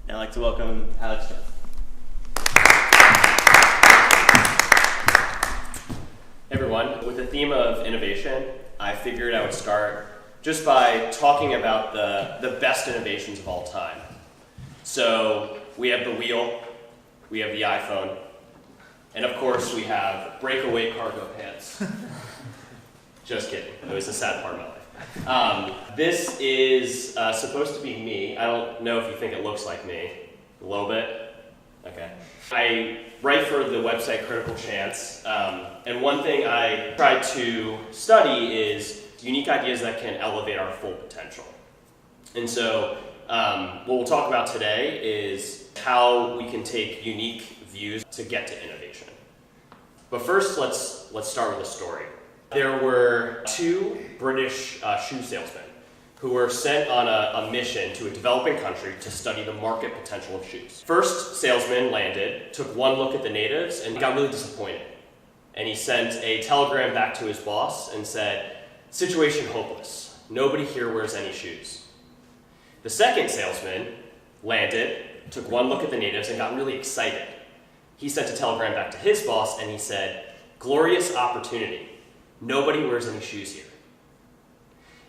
And I'd like to welcome Alex. Hey everyone, with the theme of innovation, I figured I would start just by talking about the best innovations of all time. So we have the wheel, we have the iPhone, and of course we have breakaway cargo pants. Just kidding, it was a sad part of my life. This is supposed to be me. I don't know if you think it looks like me. A little bit? Okay. I write for the website Critical Chance, and one thing I try to study is unique ideas that can elevate our full potential. And so what we'll talk about today is how we can take unique views to get to innovation. But first, let's start with a story. There were two British shoe salesmen who were sent on a mission to a developing country to study the market potential of shoes. First salesman landed, took one look at the natives, and got really disappointed. And he sent a telegram back to his boss and said, "Situation hopeless. Nobody here wears any shoes." The second salesman landed, took one look at the natives, and got really excited. He sent a telegram back to his boss and he said, "Glorious opportunity. Nobody wears any shoes here."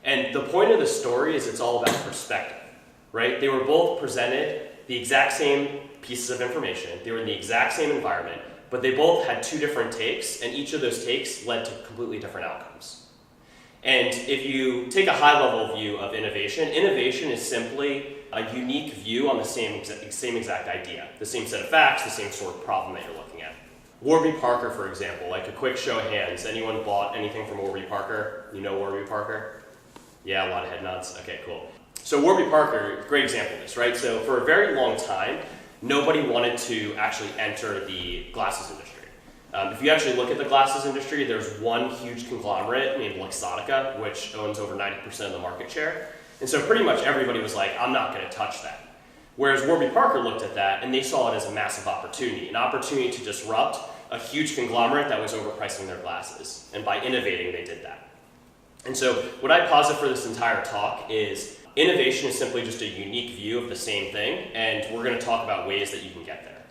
And the point of the story is it's all about perspective, right? They were both presented the exact same pieces of information. They were in the exact same environment, but they both had two different takes, and each of those takes led to completely different outcomes. And if you take a high-level view of innovation, innovation is simply a unique view on the same exact idea, the same set of facts, the same sort of problem that you're looking at. Warby Parker, for example, like a quick show of hands. Anyone bought anything from Warby Parker? You know Warby Parker? Yeah, a lot of head nods. Okay, cool. So Warby Parker, great example of this, right? So for a very long time, nobody wanted to actually enter the glasses industry. If you actually look at the glasses industry, there's one huge conglomerate named Luxottica, which owns over 90% of the market share. And so pretty much everybody was like, I'm not going to touch that. Whereas Warby Parker looked at that and they saw it as a massive opportunity, an opportunity to disrupt a huge conglomerate that was overpricing their glasses. And by innovating, they did that. And so what I posit for this entire talk is innovation is simply just a unique view of the same thing, and we're going to talk about ways that you can get there.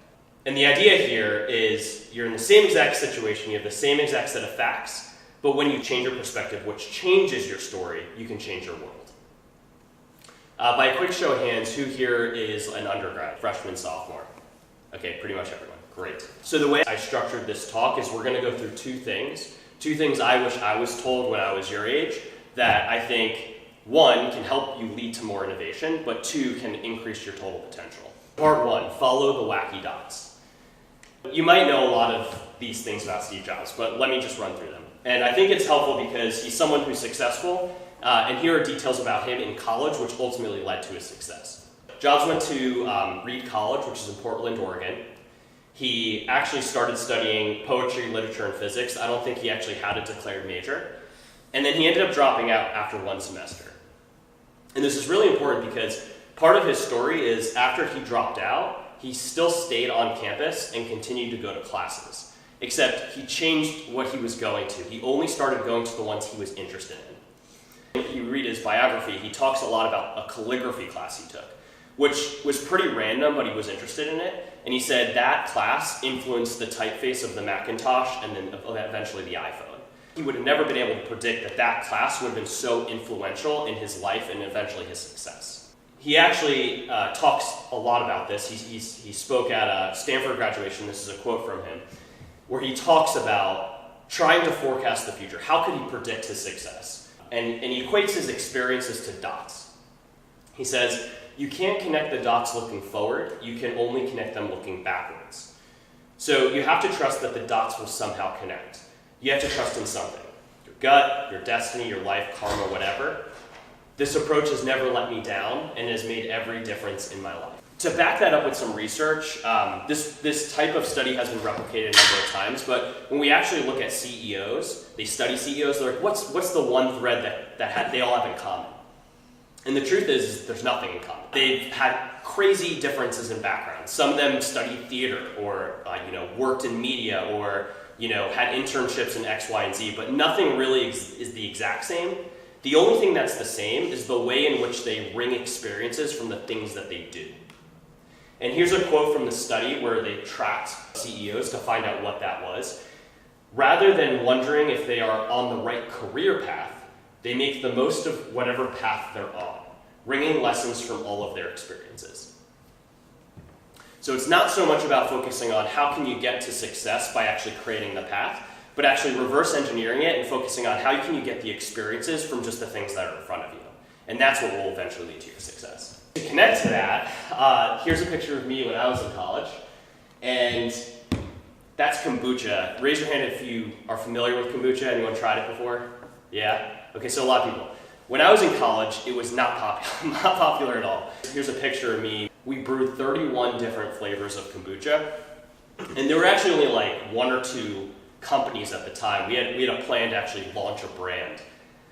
And the idea here is you're in the same exact situation, you have the same exact set of facts, but when you change your perspective, which changes your story, you can change your world. By a quick show of hands, who here is an undergrad, freshman, sophomore? Okay, pretty much everyone. Great. So the way I structured this talk is we're going to go through two things I wish I was told when I was your age that I think, one, can help you lead to more innovation, but two, can increase your total potential. Part one, follow the wacky dots. You might know a lot of these things about Steve Jobs, but let me just run through them. And I think it's helpful because he's someone who's successful, and here are details about him in college, which ultimately led to his success. Jobs went to Reed College, which is in Portland, Oregon. He actually started studying poetry, literature, and physics. I don't think he actually had a declared major. And then he ended up dropping out after one semester. And this is really important because part of his story is after he dropped out, he still stayed on campus and continued to go to classes. Except he changed what he was going to. He only started going to the ones he was interested in. If you read his biography, he talks a lot about a calligraphy class he took, which was pretty random, but he was interested in it. And he said that class influenced the typeface of the Macintosh and then eventually the iPhone. He would have never been able to predict that that class would have been so influential in his life and eventually his success. He actually talks a lot about this. He spoke at a Stanford graduation, this is a quote from him, where he talks about trying to forecast the future. How could he predict his success? And he equates his experiences to dots. He says, you can't connect the dots looking forward, you can only connect them looking backwards. So you have to trust that the dots will somehow connect. You have to trust in something. Your gut, your destiny, your life, karma, whatever. This approach has never let me down and has made every difference in my life. To back that up with some research, this type of study has been replicated a number of times, but when we actually look at CEOs, they study CEOs, they're like, what's the one thread that they all have in common? And the truth is there's nothing in common. They've had crazy differences in backgrounds. Some of them studied theater or worked in media or had internships in X, Y, and Z, but nothing really is the exact same. The only thing that's the same is the way in which they wring experiences from the things that they do. And here's a quote from the study where they tracked CEOs to find out what that was. Rather than wondering if they are on the right career path, they make the most of whatever path they're on, wringing lessons from all of their experiences. So it's not so much about focusing on how can you get to success by actually creating the path, but actually reverse engineering it and focusing on how can you get the experiences from just the things that are in front of you. And that's what will eventually lead to your success. To connect to that, here's a picture of me when I was in college, and that's kombucha. Raise your hand if you are familiar with kombucha. Anyone tried it before? Yeah? Okay, so a lot of people. When I was in college, it was not popular at all. Here's a picture of me. We brewed 31 different flavors of kombucha, and there were actually only like 1 or 2 companies at the time. We had a plan to actually launch a brand.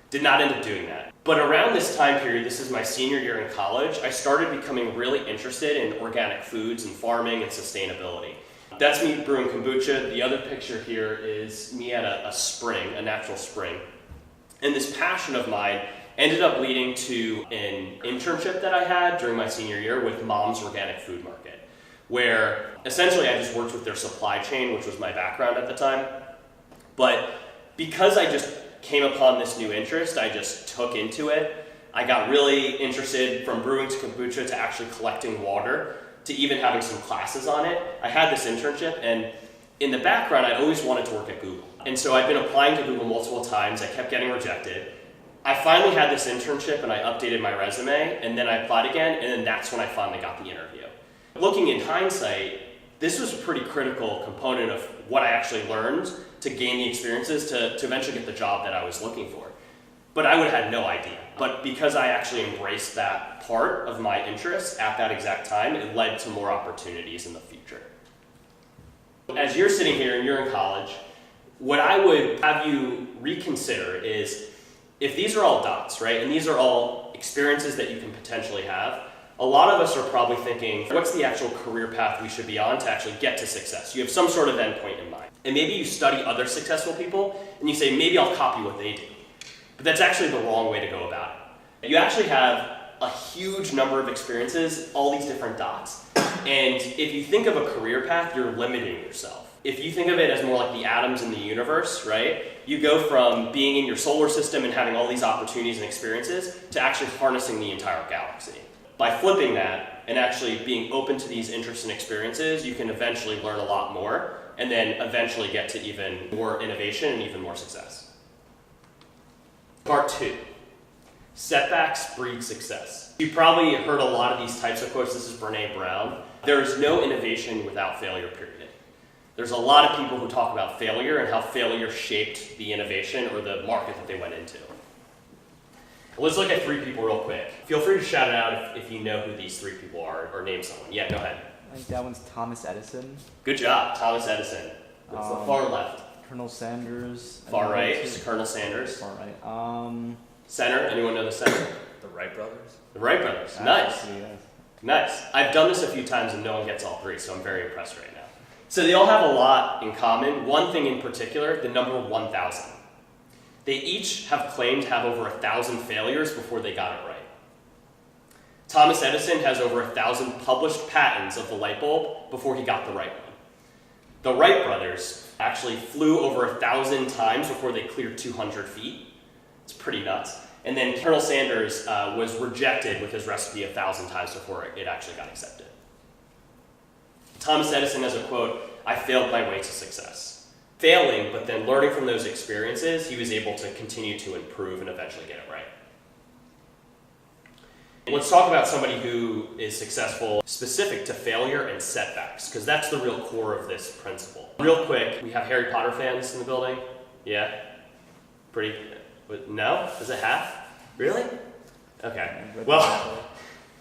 Did not end up doing that. But around this time period, this is my senior year in college, I started becoming really interested in organic foods and farming and sustainability. That's me brewing kombucha. The other picture here is me at a spring, a natural spring. And this passion of mine ended up leading to an internship that I had during my senior year with Mom's Organic Food Market, where essentially I just worked with their supply chain, which was my background at the time. But because I just came upon this new interest, I just took into it. I got really interested from brewing to kombucha to actually collecting water to even having some classes on it. I had this internship, and in the background, I always wanted to work at Google. And so I've been applying to Google multiple times. I kept getting rejected. I finally had this internship and I updated my resume, and then I applied again, and then that's when I finally got the interview. Looking in hindsight, this was a pretty critical component of what I actually learned to gain the experiences to eventually get the job that I was looking for. But I would have had no idea. But because I actually embraced that part of my interests at that exact time, it led to more opportunities in the future. As you're sitting here and you're in college, what I would have you reconsider is, if these are all dots, right, and these are all experiences that you can potentially have, a lot of us are probably thinking, what's the actual career path we should be on to actually get to success? You have some sort of endpoint in mind. And maybe you study other successful people, and you say, maybe I'll copy what they do. But that's actually the wrong way to go about it. You actually have a huge number of experiences, all these different dots. And if you think of a career path, you're limiting yourself. If you think of it as more like the atoms in the universe, right? You go from being in your solar system and having all these opportunities and experiences to actually harnessing the entire galaxy. By flipping that and actually being open to these interests and experiences, you can eventually learn a lot more and then eventually get to even more innovation and even more success. Part 2, setbacks breed success. You probably heard a lot of these types of quotes. This is Brené Brown. There is no innovation without failure, period. There's a lot of people who talk about failure and how failure shaped the innovation or the market that they went into. Let's look at 3 people real quick. Feel free to shout it out if you know who these 3 people are, or name someone. Yeah, go ahead. I think that one's Thomas Edison. Good job, Thomas Edison. That's the far left. Colonel Sanders. Far right is Colonel Sanders. Far right. Center, anyone know the center? The Wright brothers? The Wright brothers, nice. Nice. I've done this a few times and no one gets all 3, so I'm very impressed right now. So they all have a lot in common. One thing in particular, the number 1,000. They each have claimed to have over 1,000 failures before they got it right. Thomas Edison has over 1,000 published patents of the light bulb before he got the right one. The Wright brothers actually flew over 1,000 times before they cleared 200 feet. It's pretty nuts. And then Colonel Sanders was rejected with his recipe 1,000 times before it actually got accepted. Thomas Edison has a quote, "I failed my way to success." Failing, but then learning from those experiences, he was able to continue to improve and eventually get it right. Let's talk about somebody who is successful specific to failure and setbacks, because that's the real core of this principle. Real quick, we have Harry Potter fans in the building? Yeah? Pretty, no? Is it half? Really? Okay. Well,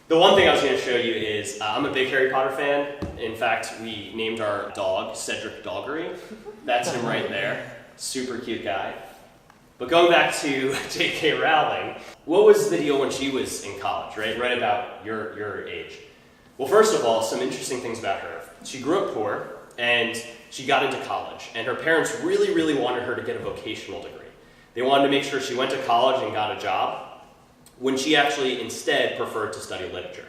the one thing I was going to show you is I'm a big Harry Potter fan. In fact, we named our dog Cedric Doggery. That's him right there. Super cute guy. But going back to J.K. Rowling, what was the deal when she was in college, right about your age? Well, first of all, some interesting things about her. She grew up poor, and she got into college. And her parents really, really wanted her to get a vocational degree. They wanted to make sure she went to college and got a job, when she actually instead preferred to study literature.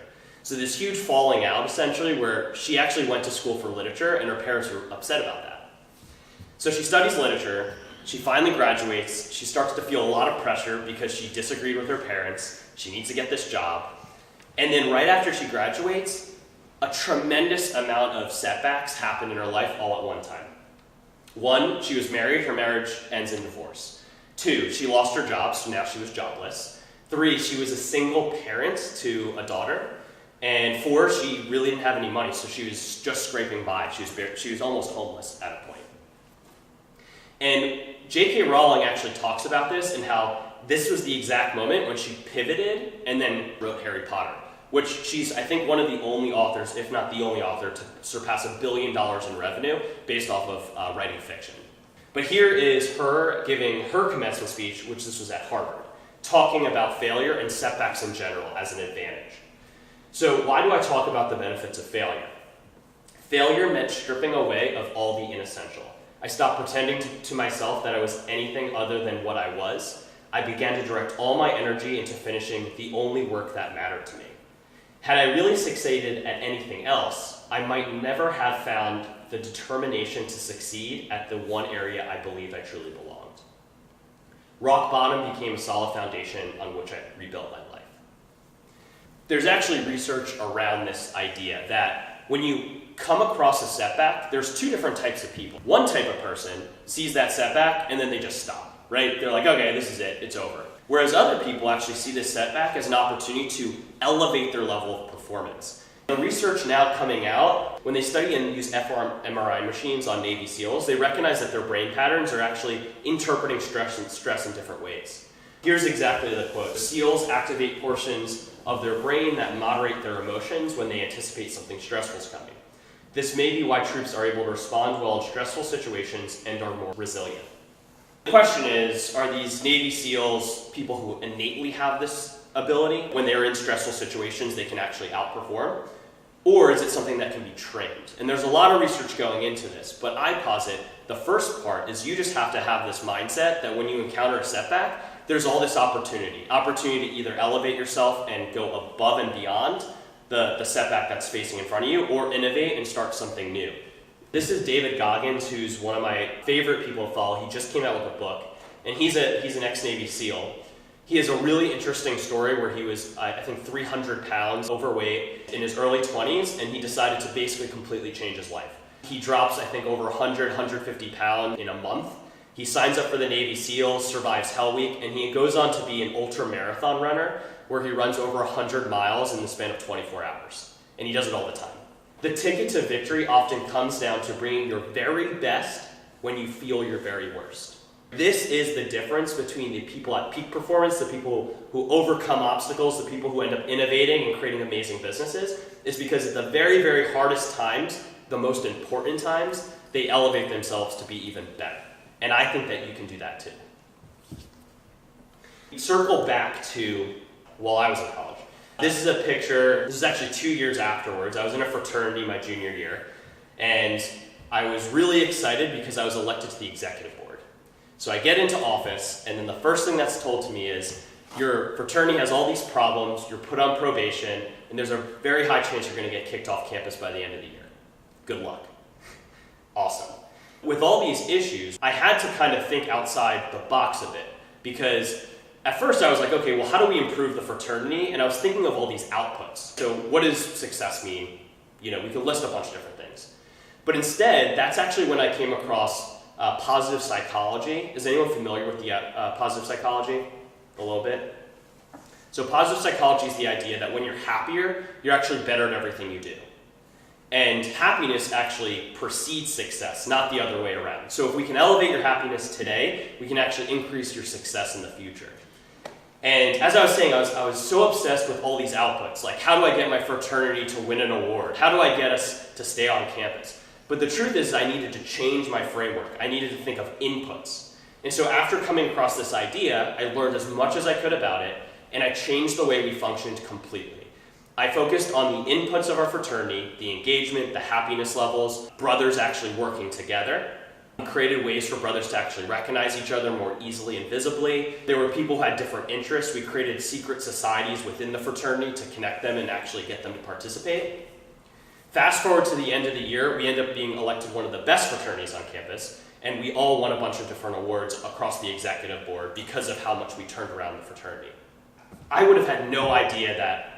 So this huge falling out, essentially, where she actually went to school for literature and her parents were upset about that. So she studies literature, she finally graduates, she starts to feel a lot of pressure because she disagreed with her parents, she needs to get this job. And then right after she graduates, a tremendous amount of setbacks happen in her life all at one time. 1, she was married, her marriage ends in divorce. 2, she lost her job, so now she was jobless. 3, she was a single parent to a daughter. And 4, she really didn't have any money, so she was just scraping by. She was almost homeless at a point. And J.K. Rowling actually talks about this and how this was the exact moment when she pivoted and then wrote Harry Potter, which she's, I think, one of the only authors, if not the only author, to surpass $1 billion in revenue based off of writing fiction. But here is her giving her commencement speech, which this was at Harvard, talking about failure and setbacks in general as an advantage. So why do I talk about the benefits of failure? Failure meant stripping away of all the inessential. I stopped pretending to myself that I was anything other than what I was. I began to direct all my energy into finishing the only work that mattered to me. Had I really succeeded at anything else, I might never have found the determination to succeed at the one area I believed I truly belonged. Rock bottom became a solid foundation on which I rebuilt my life. There's actually research around this idea that when you come across a setback, there's 2 different types of people. One type of person sees that setback and then they just stop, right? They're like, okay, this is it, it's over. Whereas other people actually see this setback as an opportunity to elevate their level of performance. The research now coming out, when they study and use fMRI machines on Navy SEALs, they recognize that their brain patterns are actually interpreting stress in different ways. Here's exactly the quote. SEALs activate portions of their brain that moderate their emotions when they anticipate something stressful is coming. This may be why troops are able to respond well in stressful situations and are more resilient. The question is, are these Navy SEALs people who innately have this ability? When they're in stressful situations, they can actually outperform? Or is it something that can be trained? And there's a lot of research going into this, but I posit the first part is you just have to have this mindset that when you encounter a setback, there's all this opportunity to either elevate yourself and go above and beyond the setback that's facing in front of you, or innovate and start something new. This is David Goggins, who's one of my favorite people to follow. He just came out with a book, and he's an ex-Navy SEAL. He has a really interesting story where he was, I think, 300 pounds overweight in his early 20s, and he decided to basically completely change his life. He drops, I think, over 100, 150 pounds in a month. He signs up for the Navy SEALs, survives Hell Week, and he goes on to be an ultra-marathon runner where he runs over 100 miles in the span of 24 hours. And he does it all the time. The ticket to victory often comes down to bringing your very best when you feel your very worst. This is the difference between the people at peak performance, the people who overcome obstacles, the people who end up innovating and creating amazing businesses, is because at the very, very hardest times, the most important times, they elevate themselves to be even better. And I think that you can do that too. Circle back to while I was in college. This is a picture, this is actually 2 years afterwards. I was in a fraternity my junior year, and I was really excited because I was elected to the executive board. So I get into office, and then the first thing that's told to me is, your fraternity has all these problems, you're put on probation, and there's a very high chance you're going to get kicked off campus by the end of the year. Good luck. Awesome. With all these issues, I had to kind of think outside the box a bit, because at first I was like, okay, well, how do we improve the fraternity? And I was thinking of all these outputs. So what does success mean? We can list a bunch of different things. But instead, that's actually when I came across positive psychology. Is anyone familiar with the positive psychology? A little bit? So positive psychology is the idea that when you're happier, you're actually better at everything you do. And happiness actually precedes success, not the other way around. So if we can elevate your happiness today, we can actually increase your success in the future. And as I was saying, I was so obsessed with all these outputs, like how do I get my fraternity to win an award? How do I get us to stay on campus? But the truth is I needed to change my framework. I needed to think of inputs. And so after coming across this idea, I learned as much as I could about it, and I changed the way we functioned completely. I focused on the inputs of our fraternity, the engagement, the happiness levels, brothers actually working together. We created ways for brothers to actually recognize each other more easily and visibly. There were people who had different interests. We created secret societies within the fraternity to connect them and actually get them to participate. Fast forward to the end of the year, we end up being elected one of the best fraternities on campus, and we all won a bunch of different awards across the executive board because of how much we turned around the fraternity. I would have had no idea that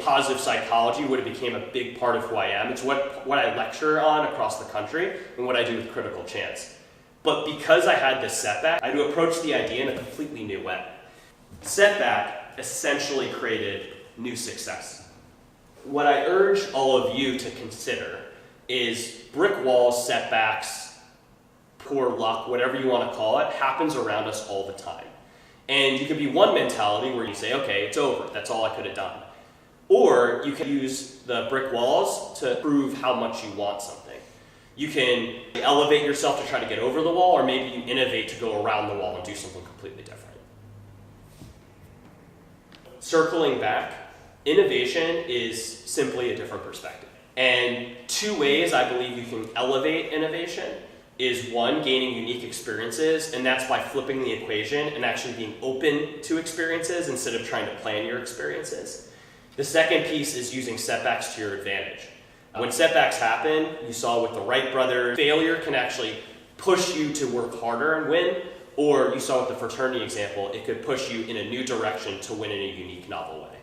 positive psychology would have became a big part of who I am. It's what I lecture on across the country and what I do with Critical Chance. But because I had this setback, I had to approach the idea in a completely new way. Setback essentially created new success. What I urge all of you to consider is brick walls, setbacks, poor luck, whatever you want to call it, happens around us all the time. And you could be one mentality where you say, okay, it's over, that's all I could have done. Or you can use the brick walls to prove how much you want something. You can elevate yourself to try to get over the wall, or maybe you innovate to go around the wall and do something completely different. Circling back, innovation is simply a different perspective. And two ways I believe you can elevate innovation is one, gaining unique experiences, and that's by flipping the equation and actually being open to experiences instead of trying to plan your experiences. The second piece is using setbacks to your advantage. When setbacks happen, you saw with the Wright brothers, failure can actually push you to work harder and win, or you saw with the fraternity example, it could push you in a new direction to win in a unique, novel way.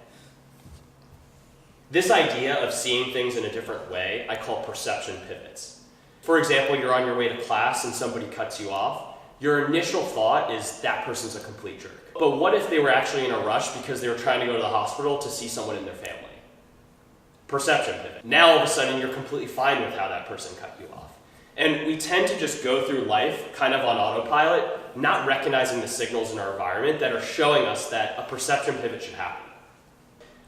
This idea of seeing things in a different way, I call perception pivots. For example, you're on your way to class and somebody cuts you off. Your initial thought is that person's a complete jerk. But what if they were actually in a rush because they were trying to go to the hospital to see someone in their family? Perception pivot. Now all of a sudden you're completely fine with how that person cut you off. And we tend to just go through life kind of on autopilot, not recognizing the signals in our environment that are showing us that a perception pivot should happen.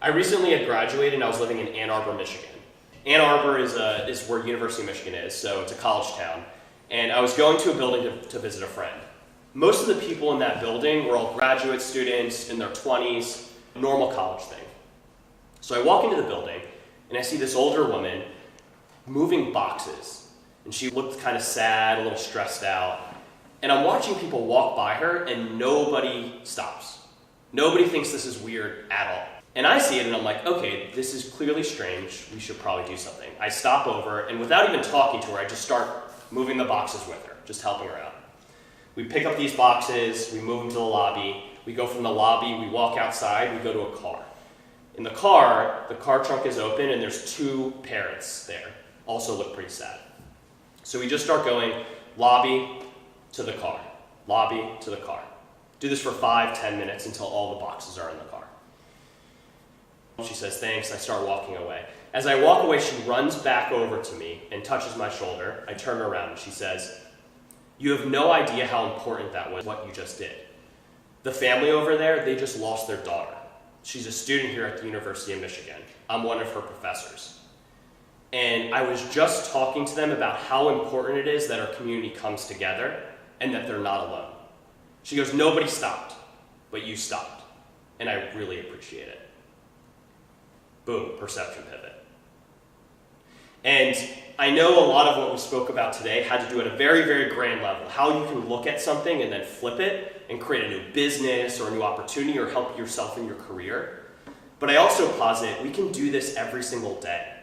I recently had graduated and I was living in Ann Arbor, Michigan. Ann Arbor is where University of Michigan is, so it's a college town. And I was going to a building to visit a friend. Most of the people in that building were all graduate students in their 20s, normal college thing. So I walk into the building and I see this older woman moving boxes. And she looked kind of sad, a little stressed out. And I'm watching people walk by her and nobody stops. Nobody thinks this is weird at all. And I see it and I'm like, okay, this is clearly strange. We should probably do something. I stop over and without even talking to her, I just start moving the boxes with her, just helping her out. We pick up these boxes, we move them to the lobby, we go from the lobby, we walk outside, we go to a car. In the car trunk is open and there's two parents there, also look pretty sad. So we just start going lobby to the car, lobby to the car. Do this for 5-10 minutes until all the boxes are in the car. She says, thanks, I start walking away. As I walk away, she runs back over to me and touches my shoulder. I turn around and she says, you have no idea how important that was, what you just did. The family over there, they just lost their daughter. She's a student here at the University of Michigan. I'm one of her professors. And I was just talking to them about how important it is that our community comes together and that they're not alone. She goes, nobody stopped, but you stopped. And I really appreciate it. Boom, perception pivot. And I know a lot of what we spoke about today had to do at a very, very grand level, how you can look at something and then flip it and create a new business or a new opportunity or help yourself in your career. But I also posit we can do this every single day.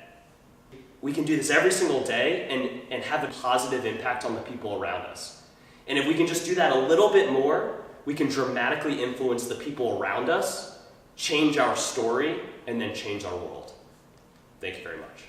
We can do this every single day and have a positive impact on the people around us. And if we can just do that a little bit more, we can dramatically influence the people around us, change our story, and then change our world. Thank you very much.